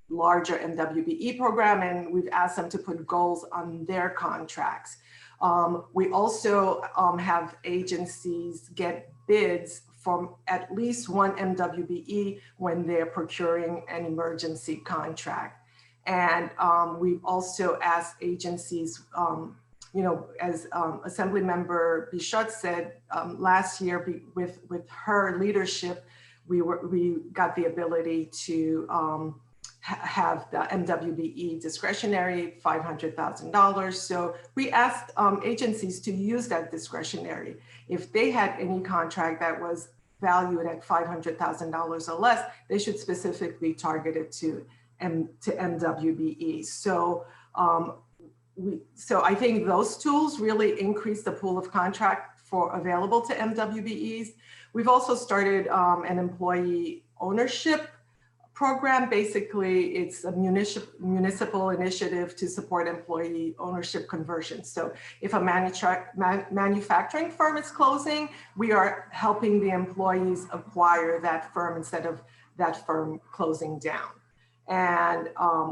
larger MWBE program, and we've asked them to put goals on their contracts. We also have agencies get bids from at least one MWBE when they're procuring an emergency contract. And we've also asked agencies, you know, as Assembly Member Bichotte said, last year with her leadership, we got the ability to have the MWBE discretionary $500,000. So we asked agencies to use that discretionary. If they had any contract that was valued at $500,000 or less, they should specifically target it to MWBE. So, so I think those tools really increase the pool of contract available to MWBEs. We've also started an employee ownership program. Basically, it's a municipal initiative to support employee ownership conversion. So if a manufacturing firm is closing, we are helping the employees acquire that firm instead of that firm closing down. And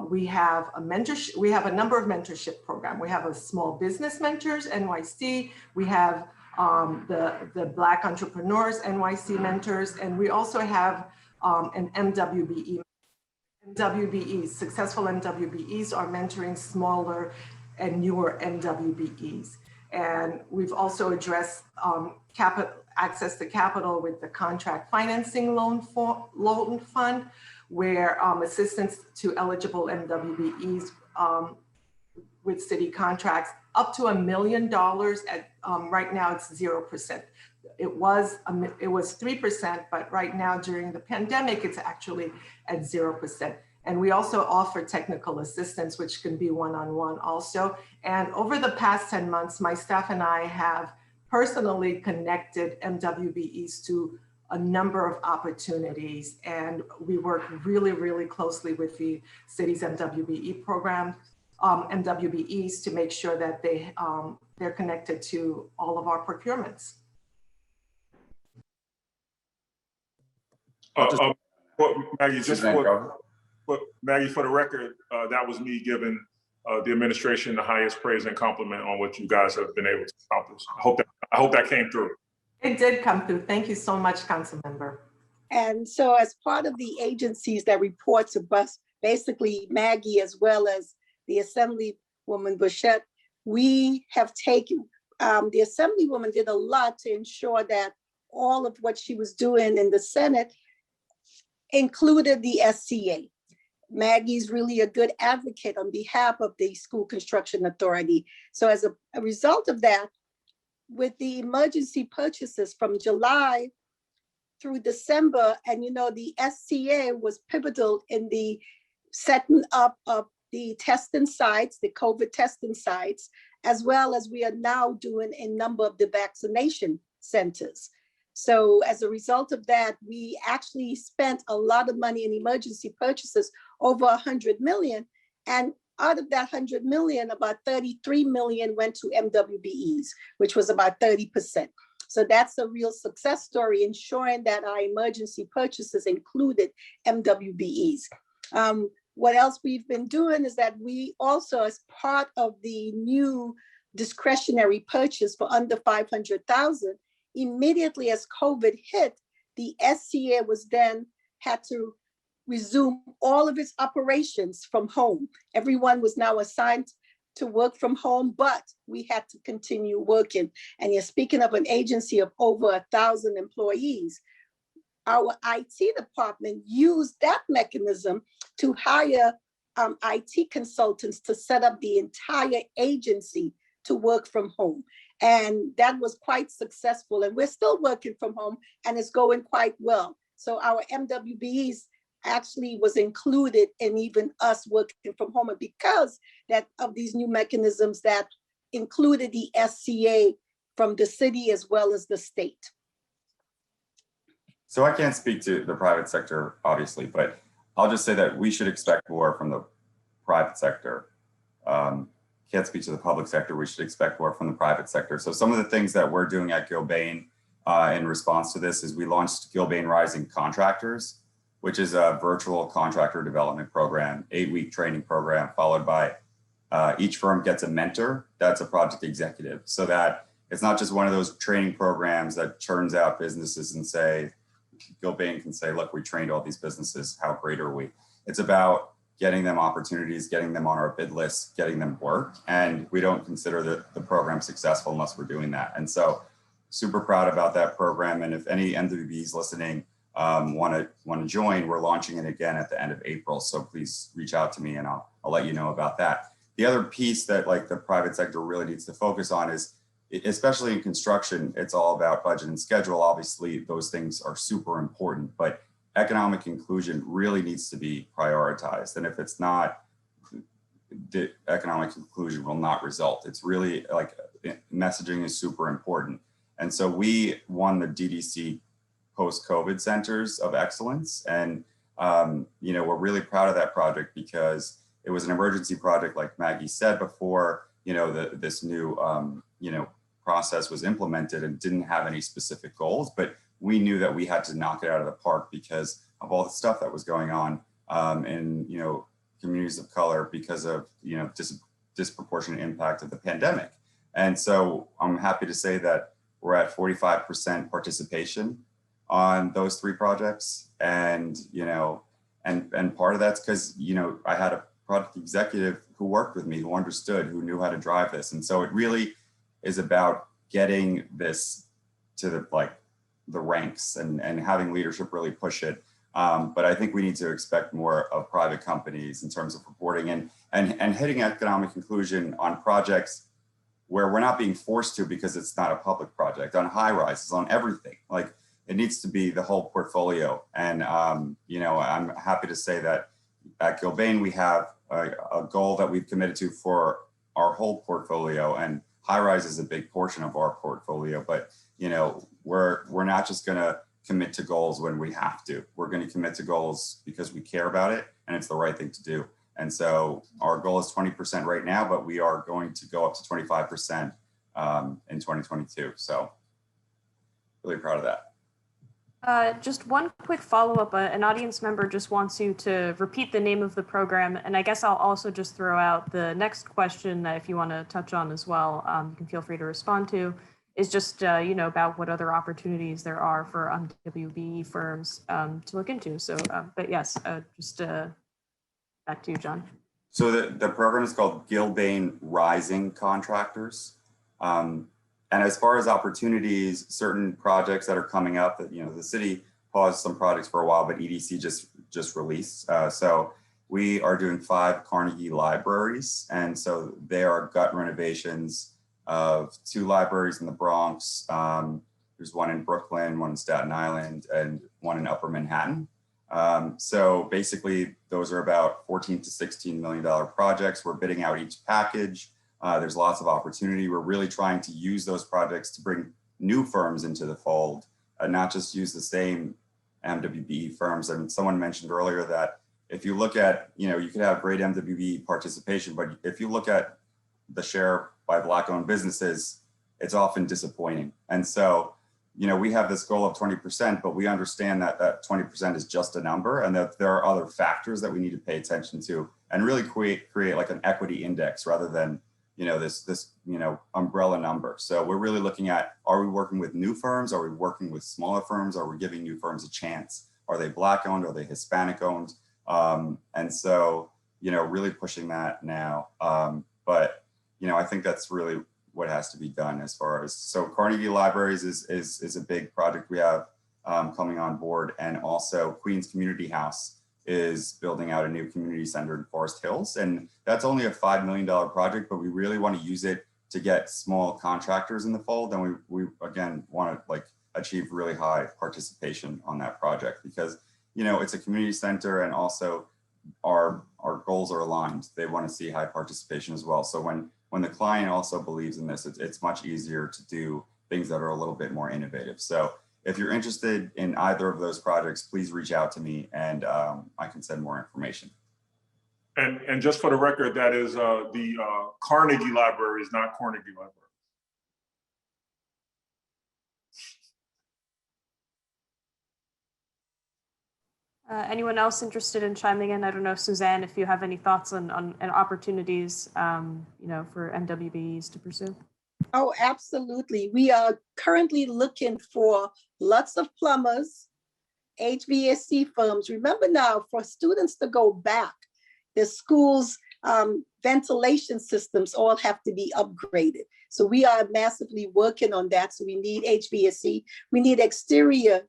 we have a mentorship. We have a number of mentorship programs. We have a Small Business Mentors NYC. We have the Black Entrepreneurs NYC Mentors, and we also have an MWBE. MWBEs, successful MWBEs are mentoring smaller and newer MWBEs. And we've also addressed access to capital with the Contract Financing Loan Fund, where assistance to eligible MWBEs with city contracts up to $1 million at right now it's 0%. It was 3%, but right now during the pandemic, it's actually at 0%. And we also offer technical assistance, which can be one-on-one also. And over the past 10 months, my staff and I have personally connected MWBEs to a number of opportunities. And we work really, really closely with the city's MWBE program, MWBEs, to make sure that they're connected to all of our procurements. Maggie, Maggie, for the record, that was me giving the administration the highest praise and compliment on what you guys have been able to accomplish. I hope that came through. It did come through. Thank you so much, Council Member. And so as part of the agencies that report to us, basically Maggie as well as the Assemblywoman Bichotte, we have taken, the Assemblywoman did a lot to ensure that all of what she was doing in the Senate included the SCA. Maggie's really a good advocate on behalf of the School Construction Authority. So as a result of that, with the emergency purchases from July through December, and you know, the SCA was pivotal in the setting up of the testing sites, the COVID testing sites, as well as we are now doing a number of the vaccination centers. So as a result of that, we actually spent a lot of money in emergency purchases, over 100 million. And out of that 100 million, about 33 million went to MWBEs, which was about 30%. So that's a real success story, ensuring that our emergency purchases included MWBEs. What else we've been doing is that we also, as part of the new discretionary purchase for under 500,000, immediately as COVID hit, the SCA was then had to resume all of its operations from home. Everyone was now assigned to work from home, but we had to continue working. And you're speaking of an agency of over 1,000 employees. Our IT department used that mechanism to hire IT consultants to set up the entire agency to work from home. And that was quite successful. And we're still working from home and it's going quite well. So our MWBEs actually was included in even us working from home. And because that of these new mechanisms that included the SCA from the city as well as the state. So I can't speak to the private sector, obviously, but I'll just say that we should expect more from the private sector. Can't speak to the public sector. We should expect more from the private sector. So some of the things that we're doing at Gilbane in response to this is we launched Gilbane Rising Contractors, which is a virtual contractor development program, 8-week training program, followed by each firm gets a mentor that's a project executive, so that it's not just one of those training programs that churns out businesses and say, Gilbane can say, look, we trained all these businesses, how great are we? It's about getting them opportunities, getting them on our bid list, getting them work. And we don't consider the program successful unless we're doing that. And so super proud about that program. And if any MWBEs listening want to join, we're launching it again at the end of April. So please reach out to me and I'll let you know about that. The other piece that like the private sector really needs to focus on is, especially in construction, it's all about budget and schedule. Obviously, those things are super important, but economic inclusion really needs to be prioritized. And if it's not, the economic inclusion will not result. It's really like messaging is super important. And so we won the DDC post-COVID Centers of Excellence. And, you know, we're really proud of that project because it was an emergency project, like Maggie said before, you know, this new, you know, process was implemented and didn't have any specific goals, but we knew that we had to knock it out of the park because of all the stuff that was going on in, you know, communities of color because of, you know, disproportionate impact of the pandemic. And so I'm happy to say that we're at 45% participation on those 3 projects. And, you know, and part of that's because, you know, I had a product executive who worked with me, who understood, who knew how to drive this. And so it really is about getting this to the ranks and having leadership really push it. But I think we need to expect more of private companies in terms of reporting and hitting economic inclusion on projects where we're not being forced to because it's not a public project, on high rises, on everything. Like it needs to be the whole portfolio. And, you know, I'm happy to say that at Gilbane, we have a goal that we've committed to for our whole portfolio, and high rise is a big portion of our portfolio, but you know, we're not just going to commit to goals when we have to. We're going to commit to goals because we care about it and it's the right thing to do. And so our goal is 20% right now, but we are going to go up to 25% in 2022. So really proud of that. Just one quick follow-up. An audience member just wants you to repeat the name of the program. And I guess I'll also just throw out the next question that if you want to touch on as well, you can feel free to respond to, is just, you know, about what other opportunities there are for MWBE firms to look into. So, but yes, just back to you, John. So the program is called Gilbane Rising Contractors. And as far as opportunities, certain projects that are coming up, that, you know, the city paused some projects for a while, but EDC just released. So we are doing 5 Carnegie libraries. And so they are gut renovations of 2 libraries in the Bronx. There's one in Brooklyn, one in Staten Island, and one in Upper Manhattan. So basically those are about $14 to $16 million projects. We're bidding out each package. There's lots of opportunity. We're really trying to use those projects to bring new firms into the fold, not just use the same MWBE firms. And someone mentioned earlier that if you look at, you could have great MWBE participation, but if you look at the share by Black-owned businesses, it's often disappointing. And so, we have this goal of 20%, but we understand that that 20% is just a number, and that there are other factors that we need to pay attention to and really create like an equity index rather than, this umbrella number. So we're really looking at, are we working with new firms? Are we working with smaller firms? Are we giving new firms a chance? Are they Black-owned? Are they Hispanic-owned? And so, really pushing that now. But, I think that's really what has to be done as far as, so Carnegie Libraries is a big project we have coming on board. And also Queens Community House is building out a new community center in Forest Hills. And that's only a $5 million project, but we really want to use it to get small contractors in the fold. And we again, want to achieve really high participation on that project because, it's a community center, and also our goals are aligned. They want to see high participation as well. So when the client also believes in this, it's much easier to do things that are a little bit more innovative. So if you're interested in either of those projects, please reach out to me, and I can send more information. And just for the record, that is the Carnegie Library, is not Carnegie Library. Anyone else interested in chiming in? I don't know, Suzanne, if you have any thoughts on opportunities, for MWBEs to pursue. Oh, absolutely. We are currently looking for lots of plumbers, HVAC firms. Remember now, for students to go back, the school's ventilation systems all have to be upgraded. So we are massively working on that. So we need HVAC. We need exterior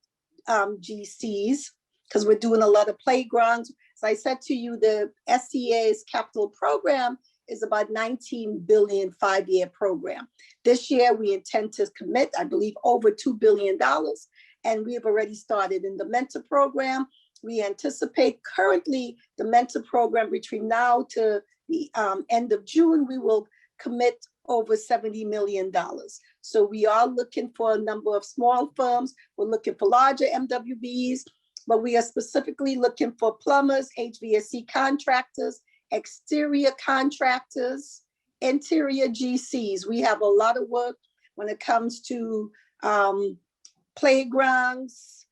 GCs, because we're doing a lot of playgrounds. As I said to you, the SCA's capital program is about $19 billion 5-year program. This year, we intend to commit, I believe, over $2 billion. And we have already started in the mentor program. We anticipate currently the mentor program between now to the end of June, we will commit over $70 million. So we are looking for a number of small firms. We're looking for larger MWBEs, but we are specifically looking for plumbers, HVAC contractors, exterior contractors, interior GCs. We have a lot of work when it comes to playgrounds,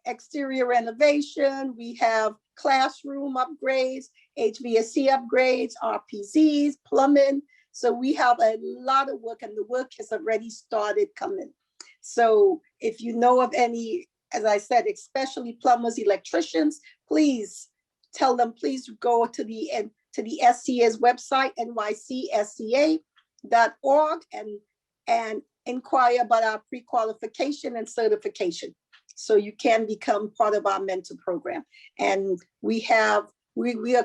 exterior renovation. We have classroom upgrades, HVAC upgrades, RPZs, plumbing. So we have a lot of work, and the work has already started coming. So if you know of any, as I said, especially plumbers, electricians, please tell them, please go to the SCA's website, nycsca.org, and inquire about our pre-qualification and certification. So you can become part of our mentor program. And we are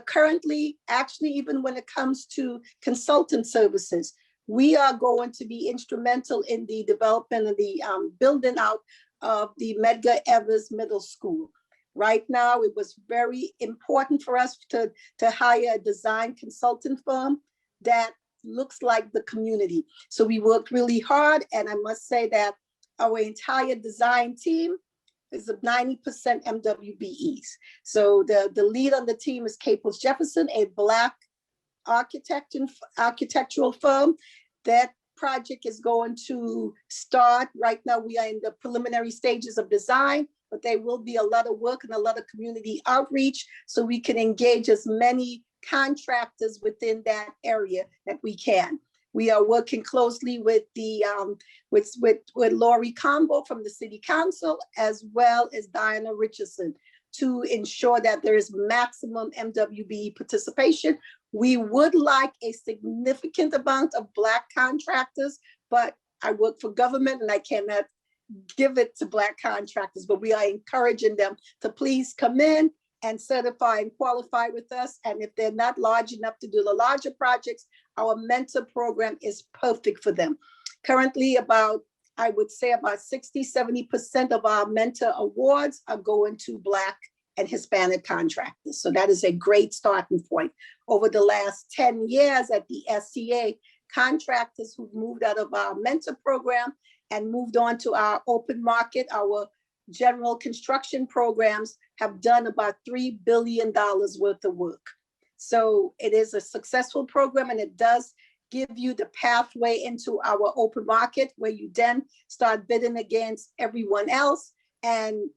currently, actually, even when it comes to consultant services, we are going to be instrumental in the development of the building out of the Medgar Evers Middle School. Right now, it was very important for us to hire a design consultant firm that looks like the community. So we worked really hard, and I must say that our entire design team is 90% MWBEs. So the lead on the team is Caples Jefferson, a Black architectural firm. That project is going to start. Right now, we are in the preliminary stages of design, but there will be a lot of work and a lot of community outreach so we can engage as many contractors within that area that we can. We are working closely with the with Lori Combo from the City Council, as well as Diana Richardson, to ensure that there is maximum MWBE participation. We would like a significant amount of Black contractors, but I work for government and I cannot give it to Black contractors, but we are encouraging them to please come in and certify and qualify with us. And if they're not large enough to do the larger projects, our mentor program is perfect for them. Currently, I would say about 60–70% of our mentor awards are going to Black and Hispanic contractors. So that is a great starting point. Over the last 10 years at the SCA, contractors who've moved out of our mentor program and moved on to our open market. Our general construction programs have done about $3 billion worth of work. So it is a successful program, and it does give you the pathway into our open market, where you then start bidding against everyone else. And